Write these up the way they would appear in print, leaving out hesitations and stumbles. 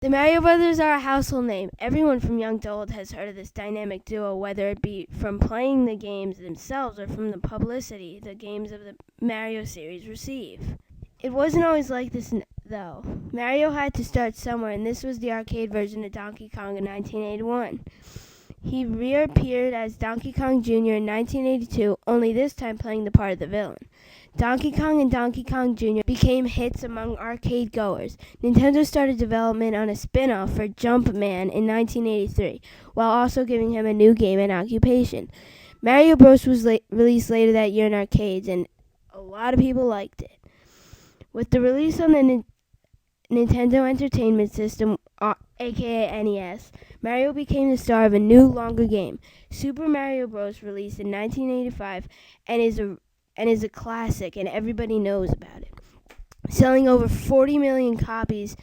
The Mario Brothers are a household name. Everyone from young to old has heard of this dynamic duo, whether it be from playing the games themselves or from the publicity the games of the Mario series receive. It wasn't always like this, though. Mario had to start somewhere, and this was the arcade version of Donkey Kong in 1981. He reappeared as Donkey Kong Jr. in 1982, only this time playing the part of the villain. Donkey Kong and Donkey Kong Jr. became hits among arcade goers. Nintendo started development on a spin-off for Jumpman in 1983, while also giving him a new game and occupation. Mario Bros. Was released later that year in arcades, and a lot of people liked it. With the release on the Nintendo Entertainment System, aka NES, Mario became the star of a new, longer game. Super Mario Bros. Released in 1985 and is a classic, and everybody knows about it. Selling over 40 million copies,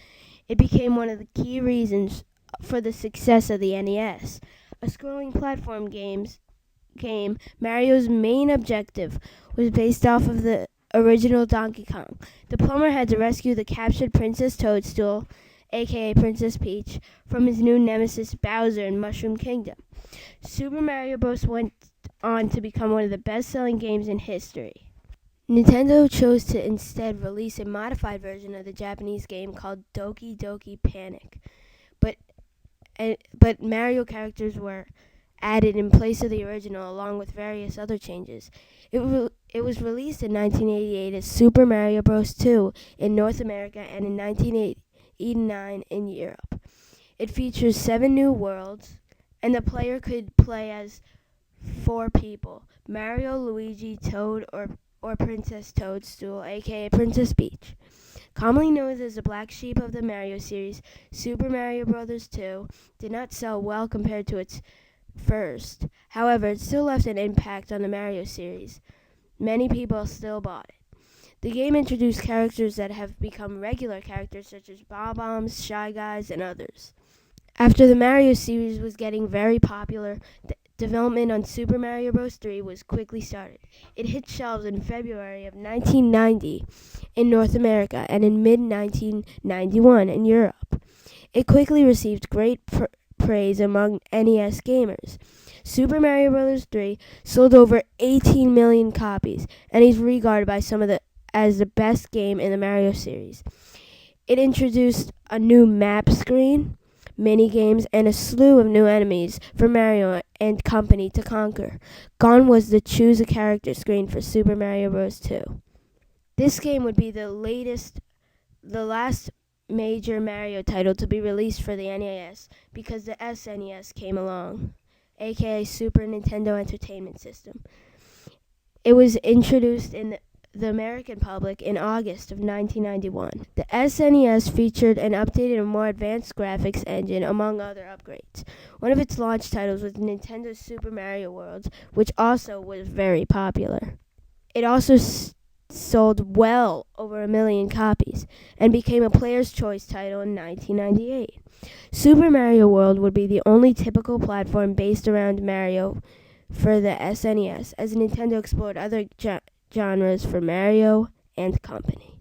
it became one of the key reasons for the success of the NES. A scrolling platform game, Mario's main objective was based off of the original Donkey Kong. The plumber had to rescue the captured Princess Toadstool, aka Princess Peach, from his new nemesis Bowser in Mushroom Kingdom. Super Mario Bros. Went on to become one of the best-selling games in history. Nintendo chose to instead release a modified version of the Japanese game called Doki Doki Panic, but Mario characters were added in place of the original, along with various other changes. It was released in 1988 as Super Mario Bros. 2 in North America and in 1989 in Europe. It features 7 new worlds, and the player could play as 4 people: Mario, Luigi, Toad, or Princess Toadstool, aka Princess Peach. Commonly known as the black sheep of the Mario series, Super Mario Bros. 2 did not sell well compared to its first. However, it still left an impact on the Mario series. Many people still bought it. The game introduced characters that have become regular characters such as Bob-ombs, Shy Guys, and others. After the Mario series was getting very popular, development on Super Mario Bros. 3 was quickly started. It hit shelves in February of 1990 in North America and in mid-1991 in Europe. It quickly received great praise among NES gamers. Super Mario Bros. 3 sold over 18 million copies and is regarded by some as the best game in the Mario series. It introduced a new map screen, mini-games, and a slew of new enemies for Mario and company to conquer. Gone was the Choose a Character screen for Super Mario Bros. 2. This game would be the last major Mario title to be released for the NES because the SNES came along, aka Super Nintendo Entertainment System. It was introduced in the American public in August of 1991. The SNES featured an updated and more advanced graphics engine, among other upgrades. One of its launch titles was Nintendo's Super Mario World, which also was very popular. It also sold well over 1 million copies and became a player's choice title in 1998. Super Mario World would be the only typical platform based around Mario for the SNES, as Nintendo explored other genres for Mario and company.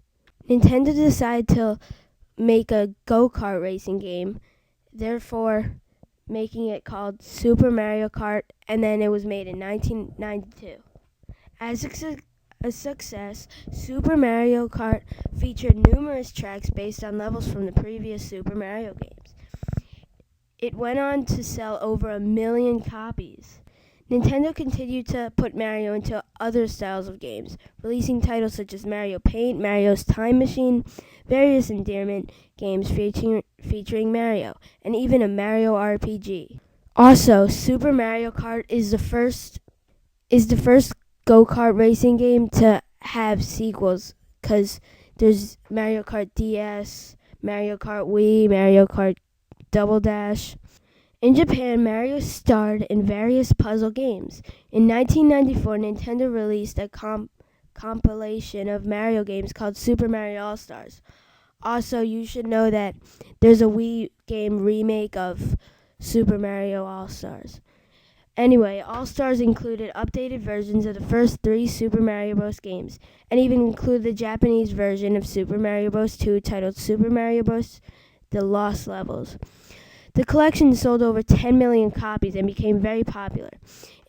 Nintendo decided to make a go-kart racing game, therefore making it called Super Mario Kart, and then it was made in 1992. As a success, Super Mario Kart featured numerous tracks based on levels from the previous Super Mario games. It went on to sell over 1 million copies. Nintendo continued to put Mario into other styles of games, releasing titles such as Mario Paint, Mario's Time Machine, various endearment games featuring Mario, and even a Mario RPG. Also, Super Mario Kart is the first go-kart racing game to have sequels, because there's Mario Kart DS, Mario Kart Wii, Mario Kart Double Dash. In Japan, Mario starred in various puzzle games. In 1994, Nintendo released a compilation of Mario games called Super Mario All-Stars. Also, you should know that there's a Wii game remake of Super Mario All-Stars. Anyway, All-Stars included updated versions of the first 3 Super Mario Bros. Games, and even included the Japanese version of Super Mario Bros. 2 titled Super Mario Bros. the Lost Levels. The collection sold over 10 million copies and became very popular.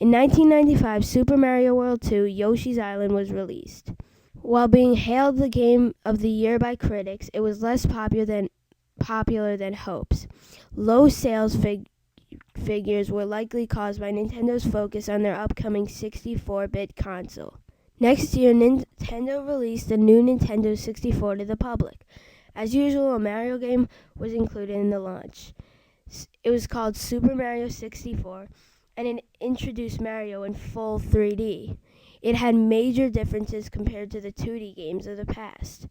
In 1995, Super Mario World 2 Yoshi's Island was released. While being hailed the Game of the Year by critics, it was less popular than hopes. Low sales figures were likely caused by Nintendo's focus on their upcoming 64-bit console. Next year, Nintendo released the new Nintendo 64 to the public. As usual, a Mario game was included in the launch. It was called Super Mario 64, and it introduced Mario in full 3D. It had major differences compared to the 2D games of the past.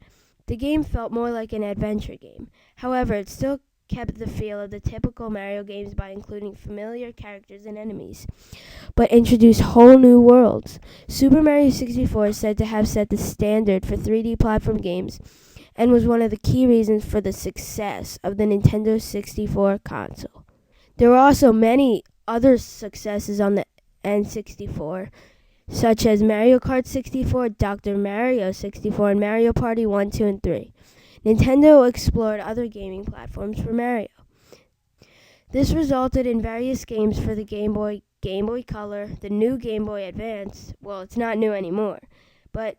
The game felt more like an adventure game. However, it still kept the feel of the typical Mario games by including familiar characters and enemies, but introduced whole new worlds. Super Mario 64 is said to have set the standard for 3D platform games and was one of the key reasons for the success of the Nintendo 64 console. There were also many other successes on the N64, such as Mario Kart 64, Dr. Mario 64, and Mario Party 1, 2, and 3. Nintendo explored other gaming platforms for Mario. This resulted in various games for the Game Boy, Game Boy Color, the new Game Boy Advance, well, it's not new anymore, but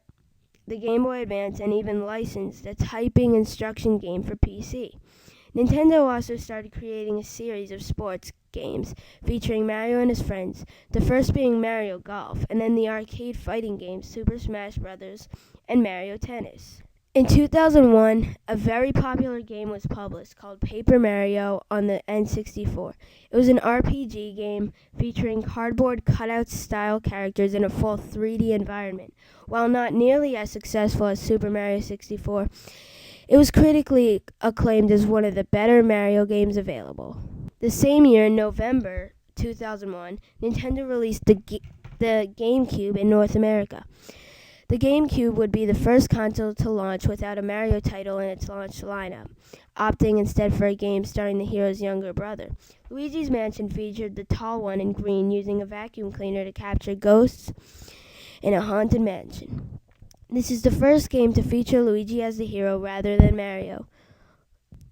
the Game Boy Advance, and even licensed a typing instruction game for PC. Nintendo also started creating a series of sports games featuring Mario and his friends, the first being Mario Golf, and then the arcade fighting games Super Smash Bros. And Mario Tennis. In 2001, a very popular game was published called Paper Mario on the N64. It was an RPG game featuring cardboard cutout-style characters in a full 3D environment. While not nearly as successful as Super Mario 64, it was critically acclaimed as one of the better Mario games available. The same year, in November 2001, Nintendo released the GameCube in North America. The GameCube would be the first console to launch without a Mario title in its launch lineup, opting instead for a game starring the hero's younger brother. Luigi's Mansion featured the tall one in green using a vacuum cleaner to capture ghosts in a haunted mansion. This is the first game to feature Luigi as the hero rather than Mario.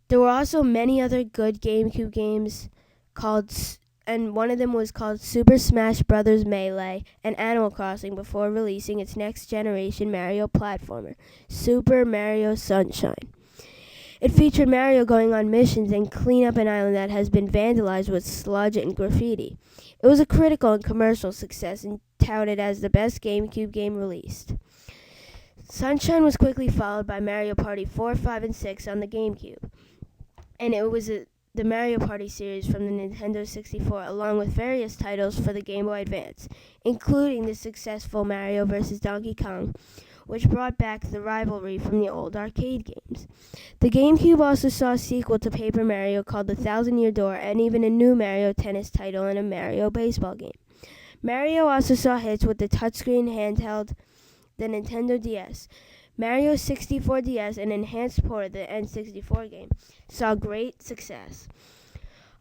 There were also many other good GameCube games and one of them was called Super Smash Bros. Melee and Animal Crossing before releasing its next-generation Mario platformer, Super Mario Sunshine. It featured Mario going on missions and clean up an island that has been vandalized with sludge and graffiti. It was a critical and commercial success and touted as the best GameCube game released. Sunshine was quickly followed by Mario Party 4, 5, and 6 on the GameCube, and it was the Mario Party series from the Nintendo 64, along with various titles for the Game Boy Advance, including the successful Mario vs. Donkey Kong, which brought back the rivalry from the old arcade games. The GameCube also saw a sequel to Paper Mario called The Thousand-Year Door, and even a new Mario Tennis title and a Mario baseball game. Mario also saw hits with the touchscreen handheld, the Nintendo DS. Mario 64 DS, an enhanced port of the N64 game, saw great success.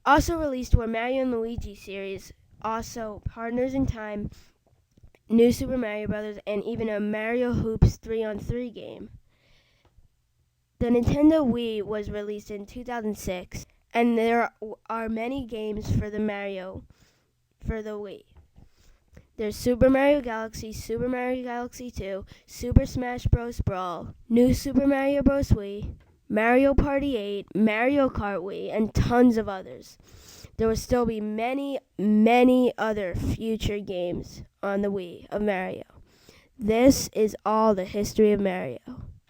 Also released were Mario and Luigi series, also Partners in Time, New Super Mario Bros., and even a Mario Hoops 3-on-3 game. The Nintendo Wii was released in 2006, and there are many games for the Wii. There's Super Mario Galaxy, Super Mario Galaxy 2, Super Smash Bros. Brawl, New Super Mario Bros. Wii, Mario Party 8, Mario Kart Wii, and tons of others. There will still be many, many other future games on the Wii of Mario. This is all the history of Mario.